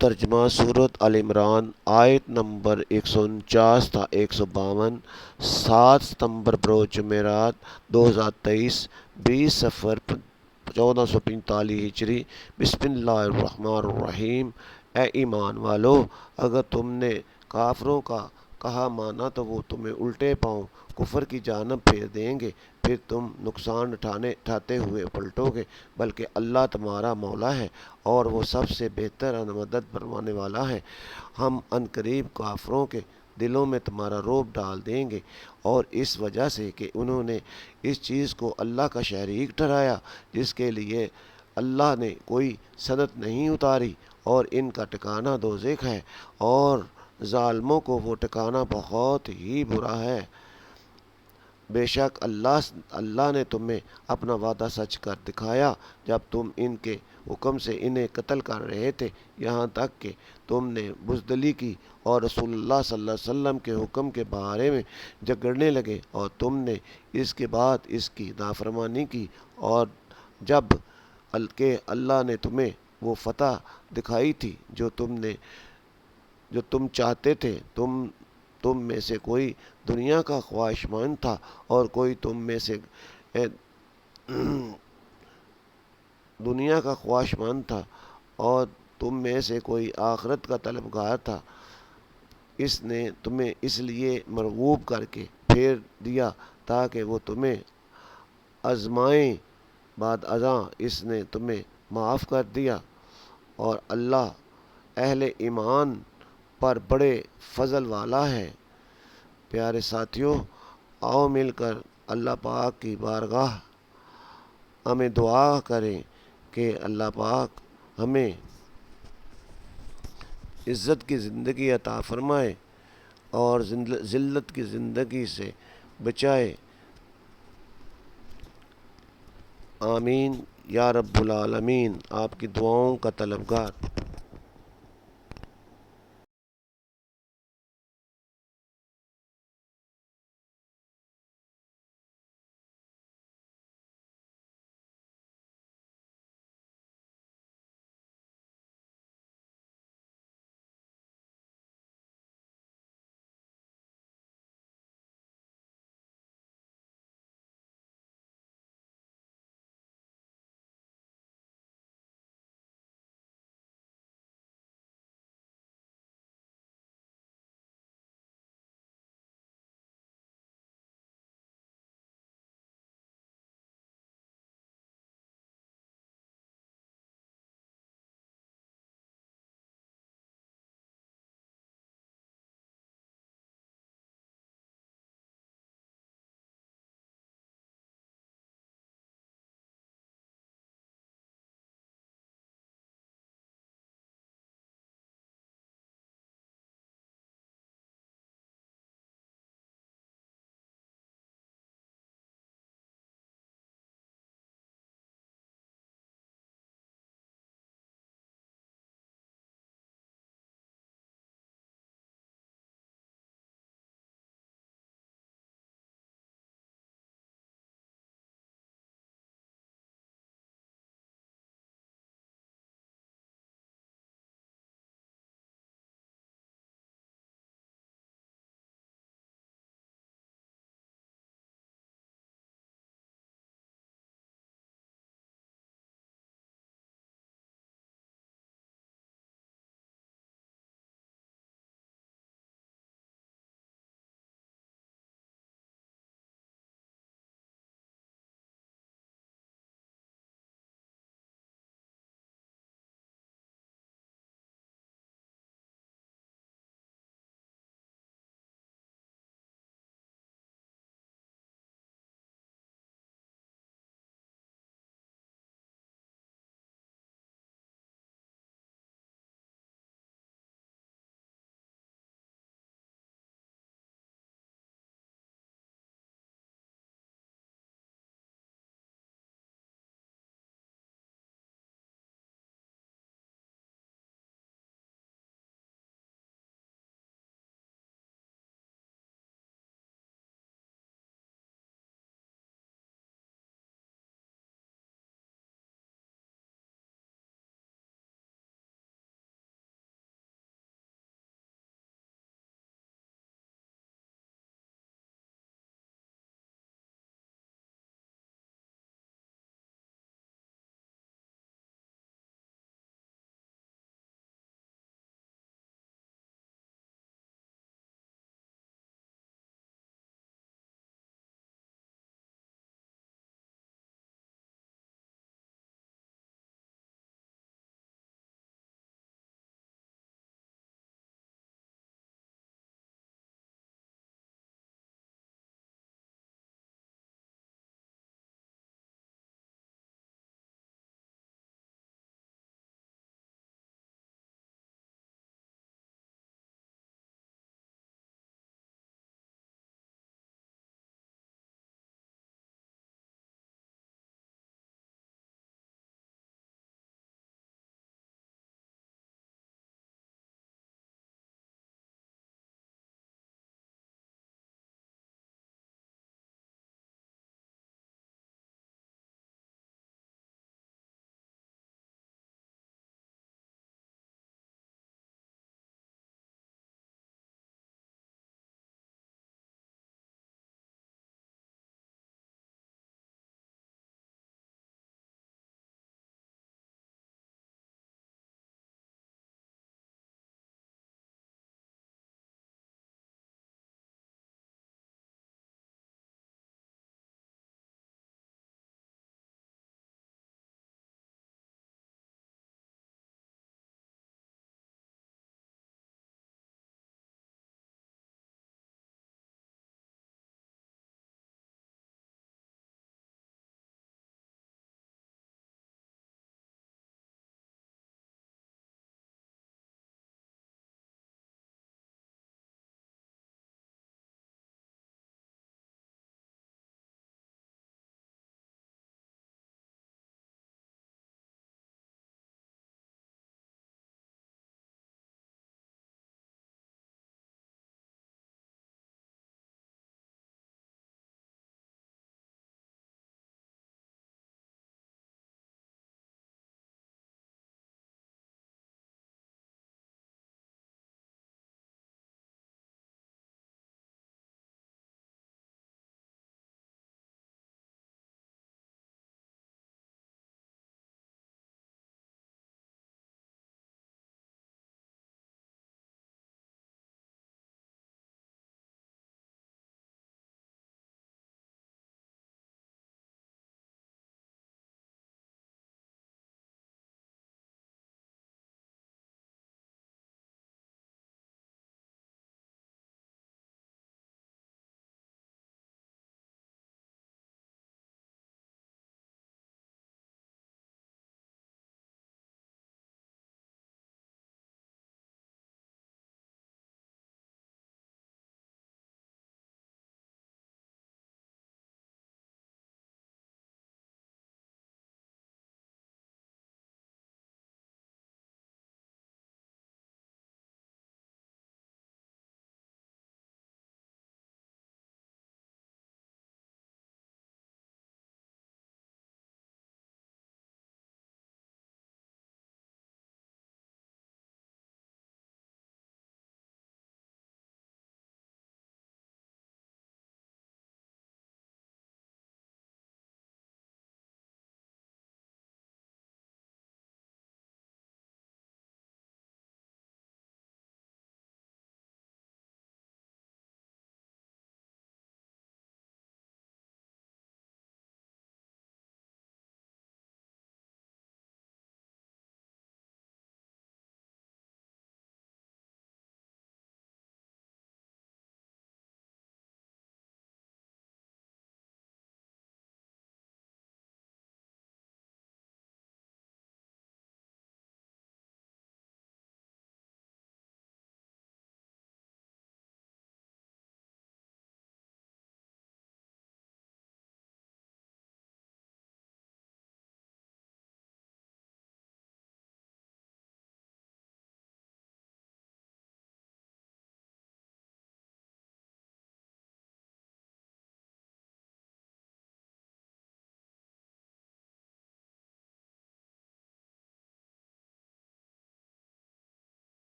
ترجمہ سورۃ ال عمران آیت نمبر 149 تا 152 7 ستمبر بروز جمعرات 2023 20 صفر 1445 ہجری۔ بسم اللہ الرحمن الرحیم۔ اے ایمان والو، اگر تم نے کافروں کا کہا مانا تو وہ تمہیں الٹے پاؤں کفر کی جانب پھیر دیں گے، پھر تم نقصان اٹھاتے ہوئے پلٹو گے، بلکہ اللہ تمہارا مولا ہے اور وہ سب سے بہتر مدد فرمانے والا ہے۔ ہم عنقریب کافروں کے دلوں میں تمہارا رعب ڈال دیں گے، اور اس وجہ سے کہ انہوں نے اس چیز کو اللہ کا شریک ٹھہرایا جس کے لیے اللہ نے کوئی سند نہیں اتاری، اور ان کا ٹھکانہ دوزخ ہے، اور ظالموں کو وہ ٹھکانہ بہت ہی برا ہے۔ بے شک اللہ نے تمہیں اپنا وعدہ سچ کر دکھایا جب تم ان کے حکم سے انہیں قتل کر رہے تھے، یہاں تک کہ تم نے بزدلی کی اور رسول اللہ صلی اللہ علیہ وسلم کے حکم کے بارے میں جھگڑنے لگے، اور تم نے اس کے بعد اس کی نافرمانی کی، اور جب کہ اللہ نے تمہیں وہ فتح دکھائی تھی جو تم چاہتے تھے، تم میں سے کوئی دنیا کا خواہشمند تھا اور کوئی تم میں سے دنیا کا خواہشمند تھا اور تم میں سے کوئی آخرت کا طلبگار تھا۔ اس نے تمہیں اس لیے مرغوب کر کے پھیر دیا تاکہ وہ تمہیں آزمائیں، بعد ازاں اس نے تمہیں معاف کر دیا، اور اللہ اہل ایمان پر بڑے فضل والا ہے۔ پیارے ساتھیوں، آؤ مل کر اللہ پاک کی بارگاہ ہمیں دعا کریں کہ اللہ پاک ہمیں عزت کی زندگی عطا فرمائے اور ذلت کی زندگی سے بچائے۔ آمین یا رب العالمین۔ آپ کی دعاؤں کا طلبگار